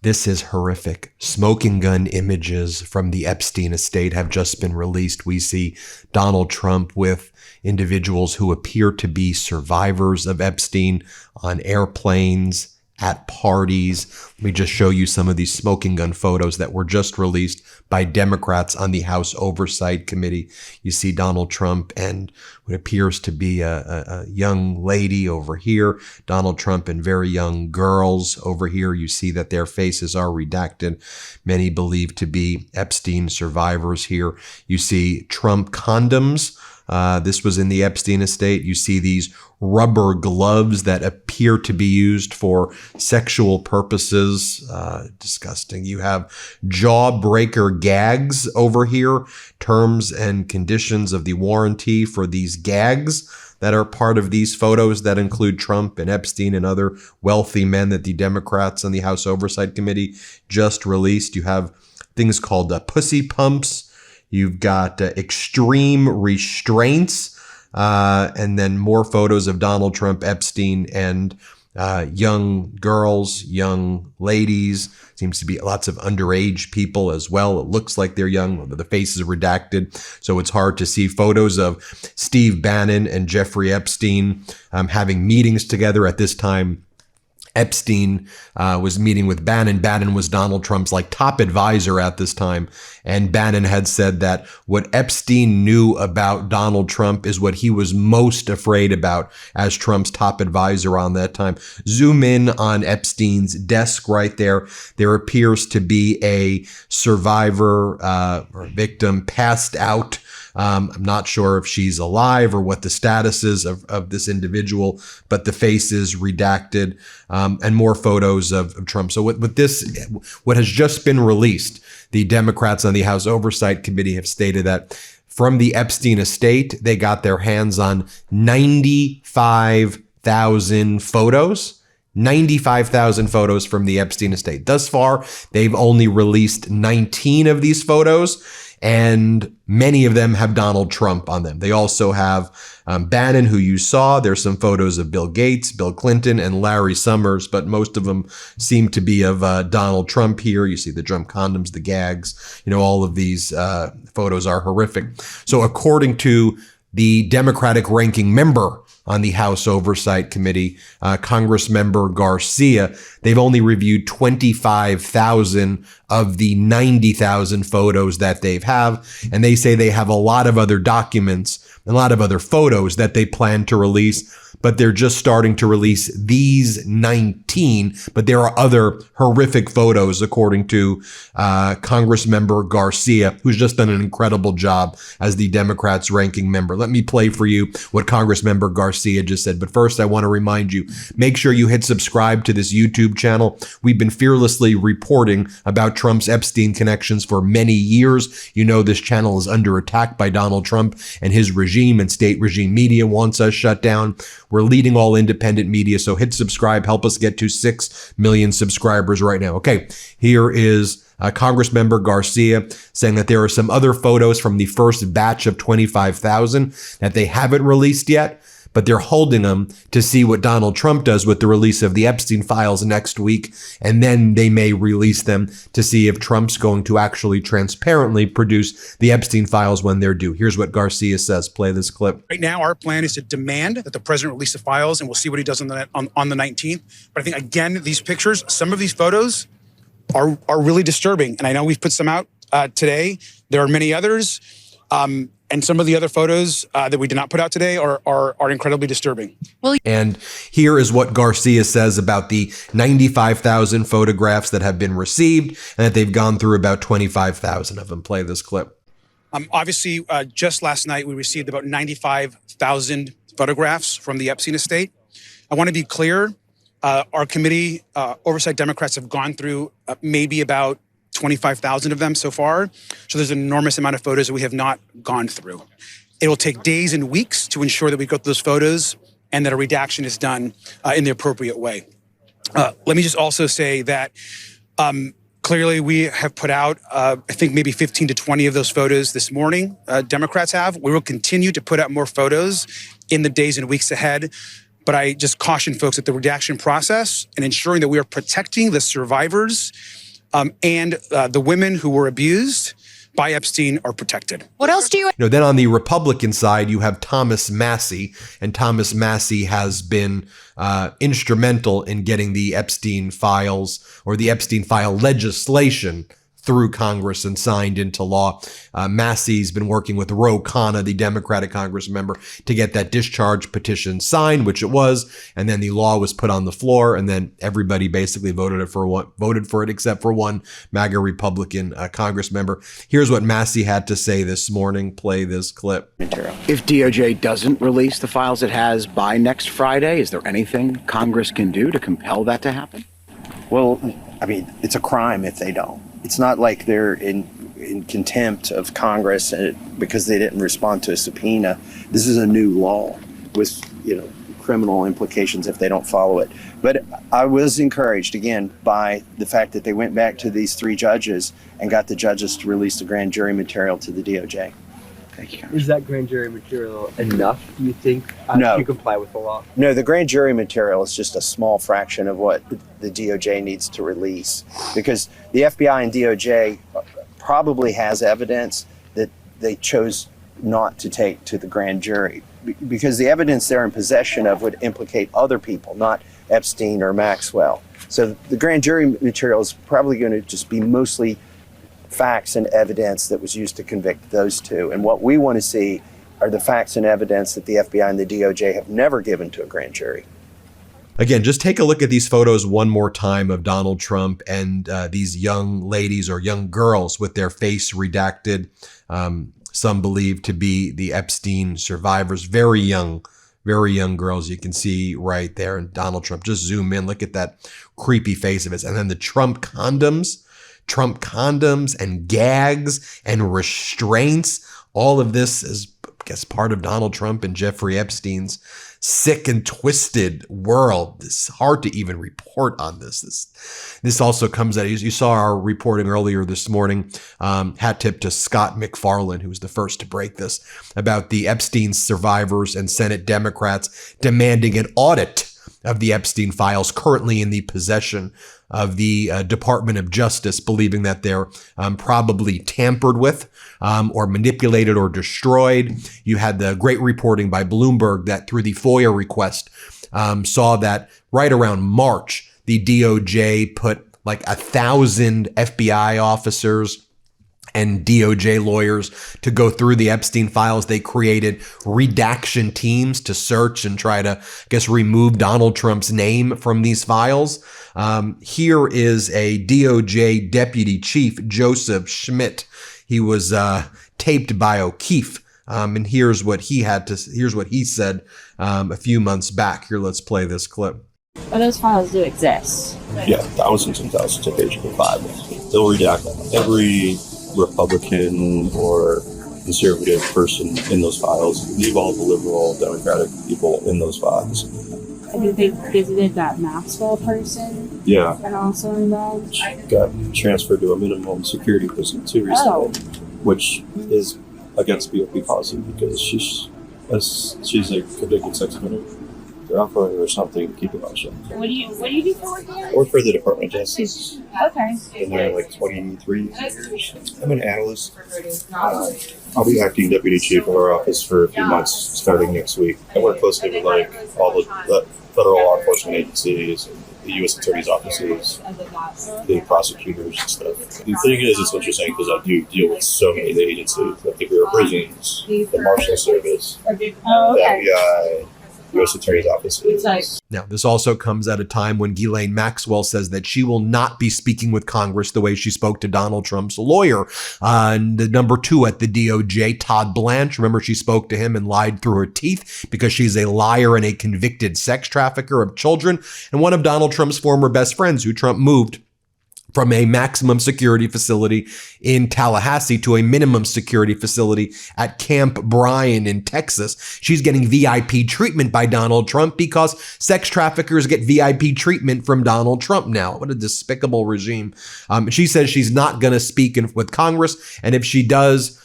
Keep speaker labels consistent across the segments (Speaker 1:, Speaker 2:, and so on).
Speaker 1: This is horrific. Smoking gun images from the Epstein estate have just been released. We see Donald Trump with individuals who appear to be survivors of Epstein on airplanes, at parties. Let me just show you some of these smoking gun photos that were just released by Democrats on the House Oversight Committee. You see Donald Trump and what appears to be a young lady over here, Donald Trump and very young girls over here. You see that their faces are redacted. Many believed to be Epstein survivors here. You see Trump condoms. This was in the Epstein estate. You see these rubber gloves that appear to be used for sexual purposes. Disgusting. You have jawbreaker gags over here, terms and conditions of the warranty for these gags that are part of these photos that include Trump and Epstein and other wealthy men that the Democrats on the House Oversight Committee just released. You have things called pussy pumps. You've got extreme restraints, and then more photos of Donald Trump, Epstein, and young girls, young ladies. Seems to be lots of underage people as well. It looks like they're young. The faces are redacted, so it's hard to see. Photos of Steve Bannon and Jeffrey Epstein having meetings together at this time. Epstein was meeting with Bannon. Bannon was Donald Trump's top advisor at this time. And Bannon had said that what Epstein knew about Donald Trump is what he was most afraid about as Trump's top advisor on that time. Zoom in on Epstein's desk right there. There appears to be a survivor or victim passed out. I'm not sure if she's alive or what the status is of this individual, but the face is redacted, and more photos of Trump. So what has just been released, the Democrats on the House Oversight Committee have stated that from the Epstein estate, they got their hands on 95,000 photos. 95,000 photos from the Epstein estate. Thus far, they've only released 19 of these photos, and many of them have Donald Trump on them. They also have Bannon, who you saw. There's some photos of Bill Gates, Bill Clinton, and Larry Summers, but most of them seem to be of Donald Trump here. You see the Trump condoms, the gags. All of these photos are horrific. So according to the Democratic ranking member on the House Oversight Committee, Congressmember Garcia, they've only reviewed 25,000 of the 90,000 photos that they have. And they say they have a lot of other documents, a lot of other photos that they plan to release, but they're just starting to release these 19. But there are other horrific photos, according to Congressmember Garcia, who's just done an incredible job as the Democrats' ranking member. Let me play for you what Congressmember Garcia just said. But first, I want to remind you, make sure you hit subscribe to this YouTube channel. We've been fearlessly reporting about Trump's Epstein connections for many years. This channel is under attack by Donald Trump and his regime, and state regime media wants us shut down. We're leading all independent media, so hit subscribe. Help us get to 6 million subscribers right now. Okay, here is Congressmember Garcia saying that there are some other photos from the first batch of 25,000 that they haven't released yet, but they're holding them to see what Donald Trump does with the release of the Epstein files next week, and then they may release them to see if Trump's going to actually transparently produce the Epstein files when they're due. Here's what Garcia says. Play this clip.
Speaker 2: Right now, our plan is to demand that the president release the files, and we'll see what he does on the 19th. But I think, again, these pictures, some of these photos are really disturbing, and I know we've put some out today. There are many others. And some of the other photos that we did not put out today are incredibly disturbing.
Speaker 1: And here is what Garcia says about the 95,000 photographs that have been received, and that they've gone through about 25,000 of them. Play this clip.
Speaker 2: Obviously, just last night, we received about 95,000 photographs from the Epstein estate. I want to be clear. Our committee, Oversight Democrats, have gone through maybe about 25,000 of them so far. So there's an enormous amount of photos that we have not gone through. It will take days and weeks to ensure that we go through those photos and that a redaction is done in the appropriate way. Let me just also say that clearly we have put out, I think maybe 15 to 20 of those photos this morning, Democrats have. We will continue to put out more photos in the days and weeks ahead. But I just caution folks that the redaction process and ensuring that we are protecting the survivors and the women who were abused by Epstein are protected.
Speaker 3: What else do you?
Speaker 1: Then on the Republican side, you have Thomas Massie, and Thomas Massie has been instrumental in getting the Epstein files or the Epstein file legislation through Congress and signed into law. Massey's been working with Ro Khanna, the Democratic Congress member, to get that discharge petition signed, which it was, and then the law was put on the floor, and then everybody basically voted for it except for one MAGA Republican Congress member. Here's what Massey had to say this morning. Play this clip.
Speaker 4: If DOJ doesn't release the files it has by next Friday, is there anything Congress can do to compel that to happen?
Speaker 5: Well, I mean, it's a crime if they don't. It's not like they're in contempt of Congress because they didn't respond to a subpoena. This is a new law with, criminal implications if they don't follow it. But I was encouraged, again, by the fact that they went back to these 3 judges and got the judges to release the grand jury material to the DOJ.
Speaker 4: Thank you.
Speaker 6: Is that grand jury material enough, do you think,
Speaker 5: No.
Speaker 6: to comply with the law?
Speaker 5: No, the grand jury material is just a small fraction of what the DOJ needs to release, because the FBI and DOJ probably has evidence that they chose not to take to the grand jury, because the evidence they're in possession of would implicate other people, not Epstein or Maxwell. So the grand jury material is probably going to just be mostly facts and evidence that was used to convict those 2. And what we want to see are the facts and evidence that the FBI and the DOJ have never given to a grand jury.
Speaker 1: Again, just take a look at these photos one more time of Donald Trump and these young ladies or young girls with their face redacted. Some believed to be the Epstein survivors, very young girls. You can see right there. And Donald Trump, just zoom in, look at that creepy face of his. And then the Trump condoms and gags and restraints. All of this is, I guess, part of Donald Trump and Jeffrey Epstein's sick and twisted world. It's hard to even report on this. This also comes out, you saw our reporting earlier this morning, hat tip to Scott McFarlane, who was the first to break this, about the Epstein survivors and Senate Democrats demanding an audit of the Epstein files currently in the possession of the Department of Justice, believing that they're probably tampered with or manipulated or destroyed. You had the great reporting by Bloomberg that through the FOIA request saw that right around March, the DOJ put like 1,000 FBI officers and DOJ lawyers to go through the Epstein files. They created redaction teams to search and try to, remove Donald Trump's name from these files. Here is a DOJ deputy chief, Joseph Schmidt. He was taped by O'Keefe. And here's what he said a few months back. Here, let's play this clip.
Speaker 7: Well, those files do exist.
Speaker 8: Yeah, thousands and thousands of pages of files. They'll redact every Republican or conservative person in those files, leave all the liberal, Democratic people in those files.
Speaker 7: And did they visited that Maxwell person?
Speaker 8: Yeah.
Speaker 7: And also involved?
Speaker 8: She got transferred to a minimum security prison too recently, which is against BOP policy because she's a convicted sex offender. They're offering her something to keep it on show.
Speaker 7: What do you do for work here?
Speaker 8: I work for the Department of Justice.
Speaker 7: Okay.
Speaker 8: Been there like 23 years. I'm an analyst. I'll be acting deputy chief of our office for a few months starting next week. I work closely with all the federal law enforcement agencies, and the U.S. Attorney's offices, the prosecutors and stuff. The thing is, it's interesting because I do deal with so many of the agencies, like the Bureau of Prisons, the Marshal Service, the FBI, U.S. Attorney's offices.
Speaker 1: Now, this also comes at a time when Ghislaine Maxwell says that she will not be speaking with Congress the way she spoke to Donald Trump's lawyer. And the number 2 at the DOJ, Todd Blanche, remember she spoke to him and lied through her teeth because she's a liar and a convicted sex trafficker of children and one of Donald Trump's former best friends who Trump moved from a maximum security facility in Tallahassee to a minimum security facility at Camp Bryan in Texas. She's getting VIP treatment by Donald Trump because sex traffickers get VIP treatment from Donald Trump now. What a despicable regime. She says she's not going to speak with Congress, and if she does,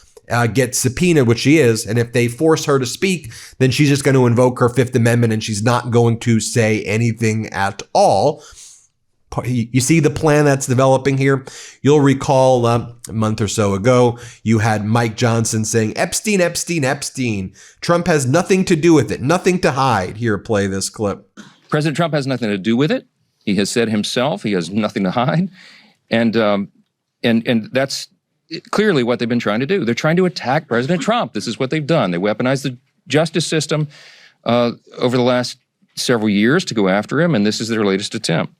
Speaker 1: get subpoenaed, which she is, and if they force her to speak, then she's just going to invoke her Fifth Amendment and she's not going to say anything at all. You see the plan that's developing here? You'll recall a month or so ago, you had Mike Johnson saying, Epstein, Epstein, Epstein. Trump has nothing to do with it, nothing to hide. Here, play this clip.
Speaker 3: President Trump has nothing to do with it. He has said himself he has nothing to hide. And that's clearly what they've been trying to do. They're trying to attack President Trump. This is what they've done. They weaponized the justice system over the last several years to go after him, and this is their latest attempt.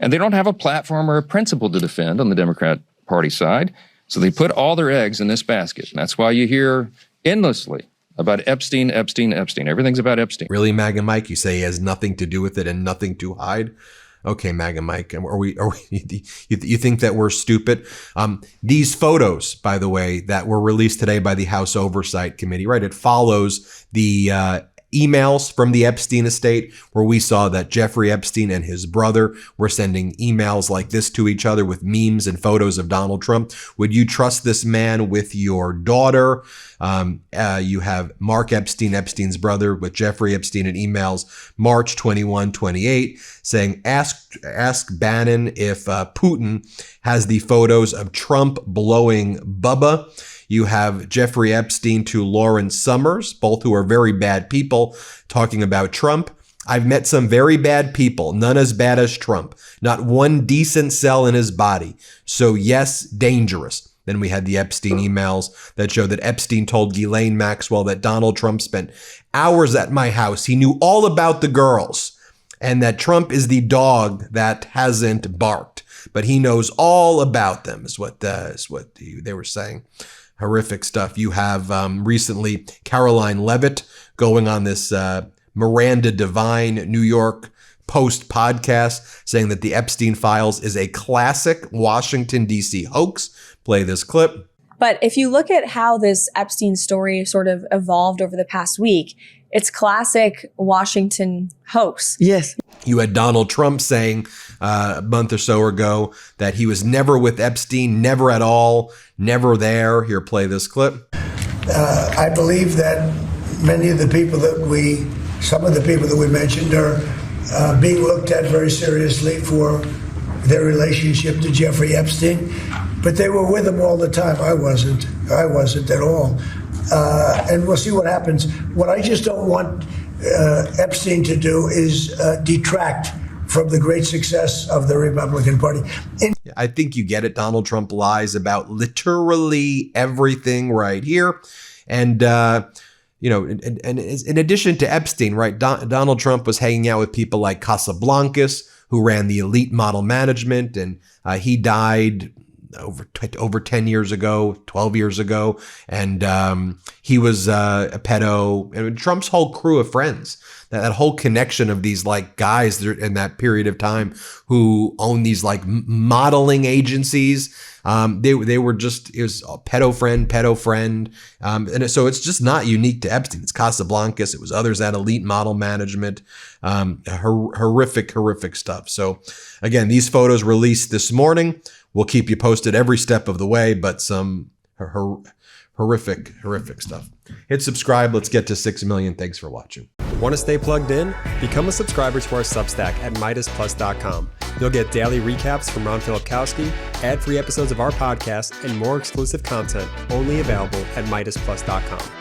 Speaker 3: And they don't have a platform or a principle to defend on the Democrat Party side, so they put all their eggs in this basket. And that's why you hear endlessly about Epstein, Epstein, Epstein. Everything's about Epstein.
Speaker 1: Really, MAGA Mike? You say he has nothing to do with it and nothing to hide? Okay, MAGA Mike, you think that we're stupid? These photos, by the way, that were released today by the House Oversight Committee, right? It follows the emails from the Epstein estate where we saw that Jeffrey Epstein and his brother were sending emails like this to each other with memes and photos of Donald Trump. Would you trust this man with your daughter? You have Mark Epstein, Epstein's brother, with Jeffrey Epstein in emails March 21, 28, saying, ask Bannon if Putin has the photos of Trump blowing Bubba. You have Jeffrey Epstein to Lauren Summers, both who are very bad people, talking about Trump. I've met some very bad people, none as bad as Trump. Not one decent cell in his body. So yes, dangerous. Then we had the Epstein emails that show that Epstein told Ghislaine Maxwell that Donald Trump spent hours at my house. He knew all about the girls, and that Trump is the dog that hasn't barked, but he knows all about them, is what they were saying. Horrific stuff. You have recently Caroline Leavitt going on this Miranda Devine New York Post podcast saying that the Epstein Files is a classic Washington, D.C. hoax. Play this clip.
Speaker 9: But if you look at how this Epstein story sort of evolved over the past week, it's classic Washington hoax.
Speaker 10: Yes.
Speaker 1: You had Donald Trump saying a month or so ago that he was never with Epstein, never at all, never there. Here, play this clip.
Speaker 10: I believe that many of the people some of the people that we mentioned are being looked at very seriously for their relationship to Jeffrey Epstein, but they were with him all the time. I wasn't at all. And we'll see what happens. What I just don't want Epstein to do is detract from the great success of the Republican Party.
Speaker 1: I think you get it. Donald Trump lies about literally everything right here. And, and in addition to Epstein, right, Donald Trump was hanging out with people like Casablancas, who ran the elite model management, and he died over 10 years ago, 12 years ago. And he was a pedo. And Trump's whole crew of friends, that whole connection of these like guys in that period of time who own these like modeling agencies. They were just, it was a pedo friend. And so it's just not unique to Epstein. It's Casablancas. It was others at elite model management. Horrific stuff. So again, these photos released this morning. We'll keep you posted every step of the way, but some horrific stuff. Hit subscribe. Let's get to 6 million. Thanks for watching.
Speaker 11: Want to stay plugged in? Become a subscriber to our Substack at MeidasPlus.com. You'll get daily recaps from Ron Filipkowski, ad-free episodes of our podcast, and more exclusive content only available at MeidasPlus.com.